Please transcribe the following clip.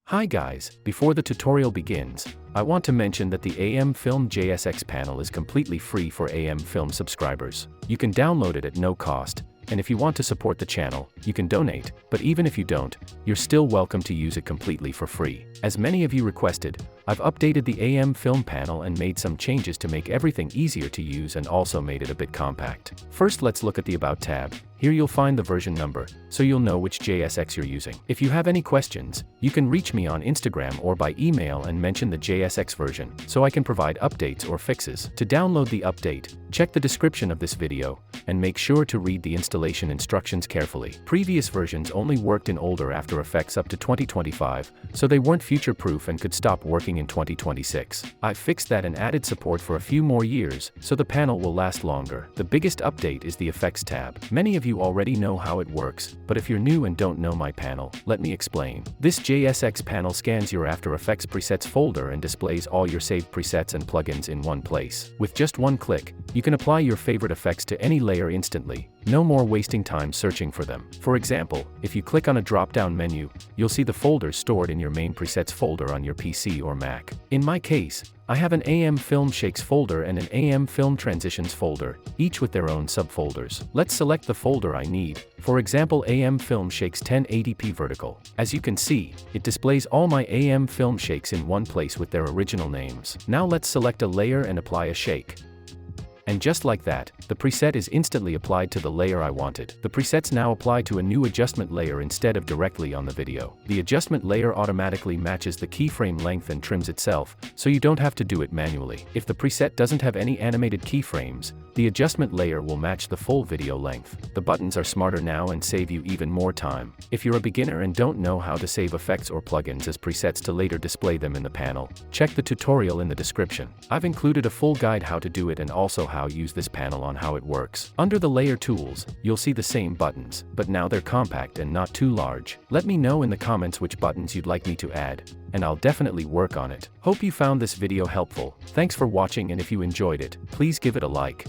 Hi guys, before the tutorial begins, I want to mention that the AM Film JSX panel is completely free for AM Film subscribers. You can download it at no cost, and if you want to support the channel, you can donate, but even if you don't, you're still welcome to use it completely for free. As many of you requested, I've updated the AM Film panel and made some changes to make everything easier to use and also made it a bit compact. First, let's look at the About tab. Here you'll find the version number, so you'll know which JSX you're using. If you have any questions, you can reach me on Instagram or by email and mention the JSX version, so I can provide updates or fixes. To download the update, check the description of this video, and make sure to read the installation instructions carefully. Previous versions only worked in older After Effects up to 2025, so they weren't future-proof and could stop working in 2026. I've fixed that and added support for a few more years, so the panel will last longer. The biggest update is the Effects tab. Many of you already know how it works, but if you're new and don't know my panel, let me explain. This JSX panel scans your After Effects presets folder and displays all your saved presets and plugins in one place. With just one click, you can apply your favorite effects to any layer instantly. No more wasting time searching for them. For example, if you click on a drop-down menu, you'll see the folders stored in your main presets folder on your PC or Mac. In my case, I have an AM Film Shakes folder and an AM Film Transitions folder, each with their own subfolders. Let's select the folder I need, for example AM Film Shakes 1080p vertical. As you can see, it displays all my AM Film Shakes in one place with their original names. Now let's select a layer and apply a shake. And just like that, the preset is instantly applied to the layer I wanted. The presets now apply to a new adjustment layer instead of directly on the video. The adjustment layer automatically matches the keyframe length and trims itself, so you don't have to do it manually. If the preset doesn't have any animated keyframes, the adjustment layer will match the full video length. The buttons are smarter now and save you even more time. If you're a beginner and don't know how to save effects or plugins as presets to later display them in the panel, check the tutorial in the description. I've included a full guide how to do it and also how to use this panel on how it works. Under the layer tools, you'll see the same buttons, but now they're compact and not too large. Let me know in the comments which buttons you'd like me to add, and I'll definitely work on it. Hope you found this video helpful. Thanks for watching, and if you enjoyed it, please give it a like.